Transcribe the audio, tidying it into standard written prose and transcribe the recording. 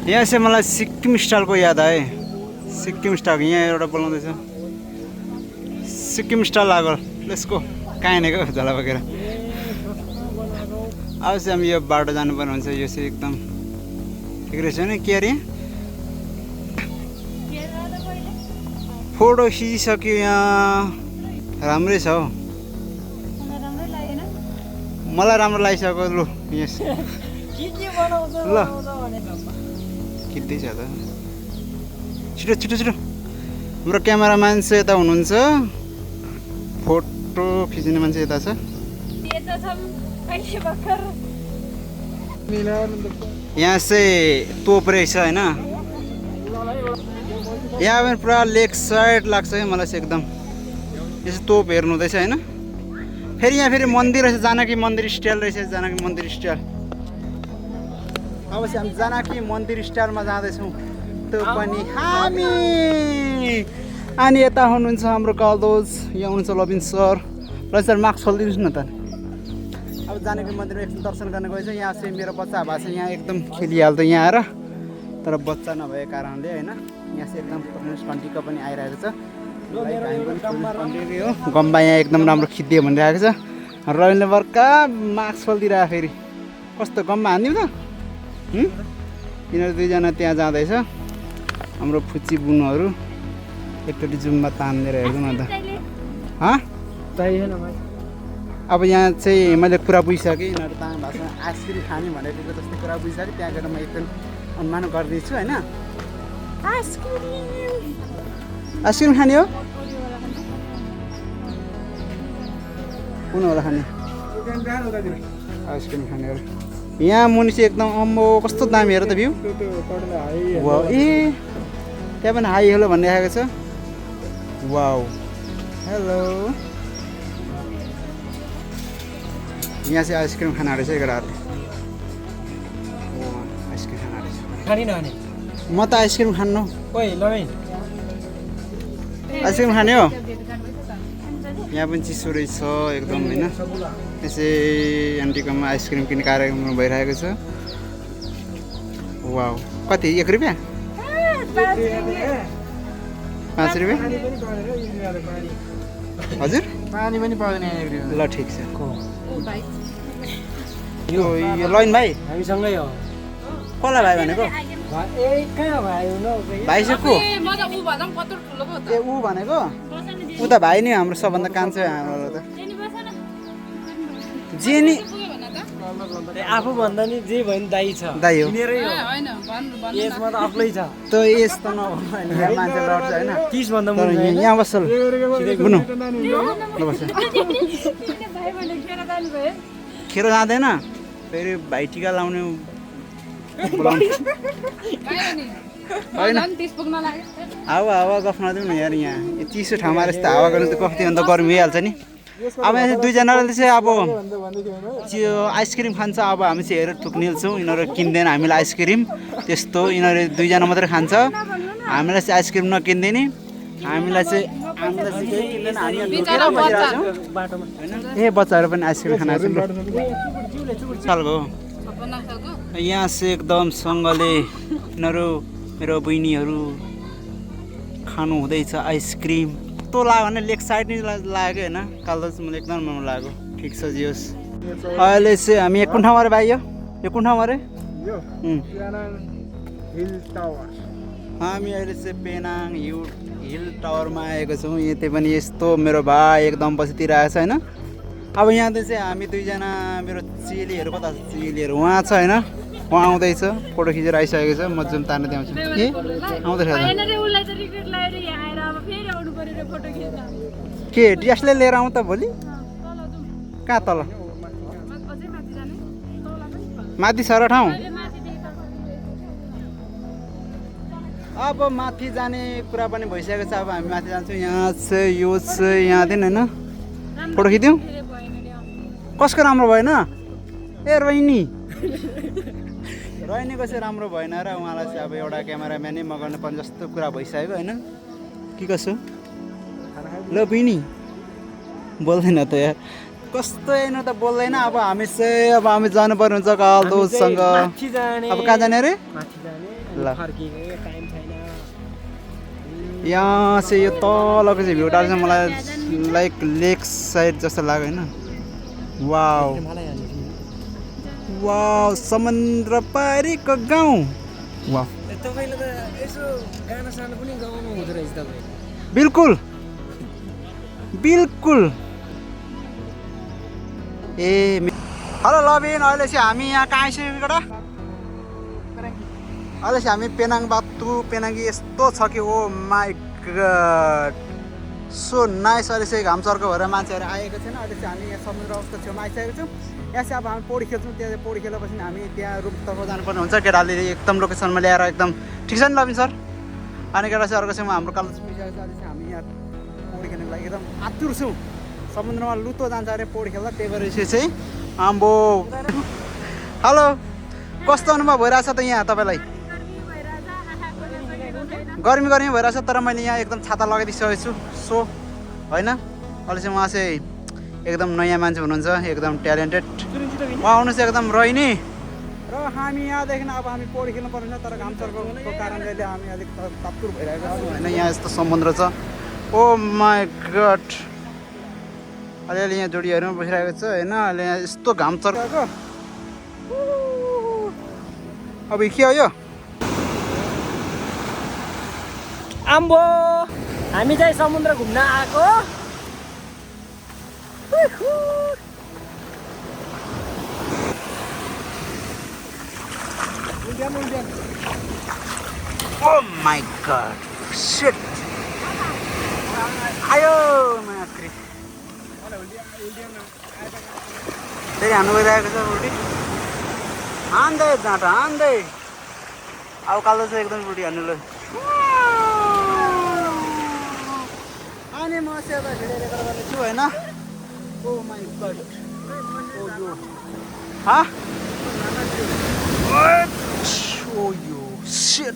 यहाँ चाहिँ मलाई सिक्किम स्टाइलको याद आयो सिक्किम स्टाइलको यहाँ एउटा बोलाउँदैछ सिक्किम स्टाइल लाग्यो लेट्स गो कहाँ हिँडेको झोला बोकेर अब चाहिँ हामी यो बाटो जानुपर्ने हुन्छ यो चाहिँ एकदम ठिक रहेछ नि के अरे फोटो खिचिसक्यो यहाँ राम्रै छ हौ मलाई राम्रो लागिसक्यो लु यस ल खिच्दैछ त छिटो छिटो छिटो हाम्रो क्यामेराम्यान चाहिँ यता हुनुहुन्छ फोटो खिच्ने मान्छे यता छ यहाँ चाहिँ तोप रहेछ होइन यहाँ पनि पुरा लेक साइड लाग्छ है मलाई चाहिँ एकदम यसो तोप हेर्नु हुँदैछ होइन फेरि यहाँ फेरि मन्दिर रहेछ जानकी मन्दिर स्टाइल रहेछ जानकी मन्दिर स्टाइल अब चाहिँ हामी जानकी मन्दिर स्टाइलमा जाँदैछौँ त्यो पनि हामी अनि यता हुनुहुन्छ हाम्रो कलदोज यहाँ हुनुहुन्छ लबिन सर ल सर मास्क खोलिदिनुहोस् न त अब जानकी मन्दिरमा एकछिन दर्शन गर्न गएछ यहाँ चाहिँ मेरो बच्चा भएको छ यहाँ एकदम खेलिहाल्थ्यो यहाँ आएर तर बच्चा नभएको कारणले होइन यहाँ चाहिँ एकदम घन्टीको पनि आइरहेको छ गम्बा यहाँ एकदम राम्रो खिचिदियो भनिरहेको छ रविनले बर्का मास्क खोलिदिरहेको फेरि कस्तो गम्बा हानिदिउँ त यिनीहरू दुईजना त्यहाँ जाँदैछ हाम्रो फुच्ची बुनुहरू एकचोटि जुममा तानेर हेर्नु न त अब यहाँ चाहिँ मैले कुरा बुझिसकेँ यिनीहरू तामाङ भाषामा आइसक्रिम खाने भनेको जस्तै कुरा बुझिसकेँ त्यहाँ गएर म एकदम अनुमान गरिदिन्छु होइन आइसक्रिम खाने हो कुन होला खाने आइसक्रिम खानेहरू यहाँ मुनि चाहिँ एकदम अम्बो कस्तो दामी हेर त भ्यू ए त्यहाँ पनि हाई हेलो भन्ने आएको छ वाउ हेलो यहाँ चाहिँ आइसक्रिम खाना रहेछ केटाहरूले आइसक्रिम खाना रहेछ म त आइसक्रिम खान्नु आइसक्रिम खाने हो यहाँ पनि चिसो रहेछ एकदम होइन त्यसै आन्टीकोमा आइसक्रिम किन्ने कार्यक्रम भइरहेको छ वाउ कति 1 रुपियाँ 5 रुपियाँ हजुर पानी पनि पाउँदैन ल ठिक छ यो लइन भाइ हामीसँगै हो कसलाई भाइ भनेको भाइ चाहिँ को ए ऊ भनेको ऊ त भाइ नि हाम्रो सबभन्दा कान्छो हाम्रो त जे नि आफू भन्दा नि जे भयो नि दाइ छ दाइ हो एजमा त आफ्नै छ त एज त नभन्नु यहाँ मान्छे लड्छ होइन 30 भन्दा तर यहाँ बस्छ बुनु ल बस्छ खेर जाँदैन फेरि भाइ टिका लाउने हावा हावा गफ नदिउँ न यार यहाँ चिसो ठाउँमा यस्तो हावा गर्नु त कति भन्दा गर्मी भइहाल्छ नि अब यहाँ चाहिँ दुईजनाले चाहिँ अब त्यो आइसक्रिम खान्छ अब हामी चाहिँ हेरेर थुक्निल्छौँ यिनीहरू किन्दैन हामीलाई आइसक्रिम त्यस्तो यिनीहरू दुईजना मात्रै खान्छ हामीलाई चाहिँ आइसक्रिम नकिन्दैन हामीलाई चाहिँ ए बच्चाहरू पनि आइसक्रिम खाना सालको यहाँ चाहिँ एकदम सँगले यिनीहरू मेरो बहिनीहरू खानु हुँदैछ आइसक्रिम कस्तो लाग्यो भने लेक साइड नै लाग्यो होइन कालो चाहिँ मलाई एकदम राम्रो लाग्यो ठिक छ जियोस् अहिले चाहिँ हामी कुन ठाउँमा रे भाइ यो कुन ठाउँमा रे हामी अहिले चाहिँ पेनाङ हिल टावरमा आएको छौँ यतै पनि यस्तो मेरो भाइ एकदम बसीतिर आएको छ होइन अब यहाँ चाहिँ हामी दुईजना मेरो चेलीहरू कता छ चेलीहरू उहाँ छ होइन उहाँ आउँदैछ फोटो खिचेर आइसकेको छ म जुन तार्न देखाउँछु के आउँदैछ के ड्रेसले लिएर आउँ त भोलि कहाँ तल माथि सर ठाउँ अब माथि जाने कुरा पनि भइसकेको छ अब हामी माथि जान्छौँ यहाँ चाहिँ यो चाहिँ यहाँदेखि होइन फोटो खिच्यौँ कसको राम्रो भएन ए रोहिनी रोहिनीको चाहिँ राम्रो भएन र उहाँलाई चाहिँ अब एउटा क्यामेराम्यानै मगाउनु पर्ने जस्तो कुरा भइसक्यो होइन के कसो ल बहिनी बोल्दैन त यार कस्तो होइन त बोल्दैन अब हामी चाहिँ अब हामी जानुपर्ने हुन्छ कालदोजसँग अब कहाँ जाने अरे ल ल फर्किएको टाइम छैन यहाँ चाहिँ यो तलको चाहिँ भ्यूटा चाहिँ मलाई लाइक लेक साइड जस्तो लाग्यो होइन वाउ मलाई हाल्नु वाउ समुद्र पारीको गाउँ वाउ तपाईँले त यसो गाना सानो पनि गाउनु हुँदो रहेछ तपाईँ बिल्कुल बिल्कुल ए हेलो लबिन अहिले चाहिँ हामी यहाँ कहाँ आइसक्यो केटा अहिले चाहिँ हामी पेनाङ बातु पेनाङ्गी यस्तो छ कि ओ माई गड सो नाइस अहिले चाहिँ घाम चर्को भएर मान्छेहरू आएको छैन अहिले चाहिँ हामी यहाँ समुद्रको छेउमा आइसकेको छौँ यहाँ चाहिँ अब हामी पौडी खेल्छौँ त्यहाँ चाहिँ पौडी खेलेपछि हामी त्यहाँ रुमतर्फ जानुपर्ने हुन्छ केटाले एकदम लोकेसनमा ल्याएर एकदम ठिक छ नि लबिन सर अनि केटा चाहिँ अर्को छेउमा हाम्रो कलेज पुगिसकेको छ अहिले चाहिँ हामी यहाँ पौडी खेल्नको लागि एकदम आतुर छौँ समुद्रमा लुतो जान्छ अरे पौडी खेल्दा त्यही भएर चाहिँ आम्बो हेलो कस्तो अनुभव भइरहेछ त यहाँ तपाईँलाई गर्मी गर्मी भइरहेछ तर मैले यहाँ एकदम छाता लगाइदिइसकेको छु सो होइन अहिले चाहिँ उहाँ चाहिँ एकदम नयाँ मान्छे हुनुहुन्छ एकदम ट्यालेन्टेड उहाँ आउनु चाहिँ एकदम रहने र हामी यहाँदेखि अब हामी पौडी खेल्नु पर्ने तर घाम चर्को कारणले हामी अलिक तत्पुर भइरहेको छौँ होइन यहाँ यस्तो समुद्र छ ओ माई गड अलिअलि यहाँ जोडीहरू पनि बसिरहेको छ होइन अहिले यहाँ यस्तो घाम चर्को अब के हो यो आम्बो हामी चाहिँ समुद्र घुम्न आएको Oh my god, shit. आयो माक्री फेरि हान्नु गइरहेको छ उल्टी हान्दै जाँटा हान्दै अब कालो चाहिँ एकदम उल्टी हान्नु ल अनि म चाहिँ यता भिडियो रेकर्ड गर्दैछु होइन ओ माई गड ओ यो हा ओ यो shit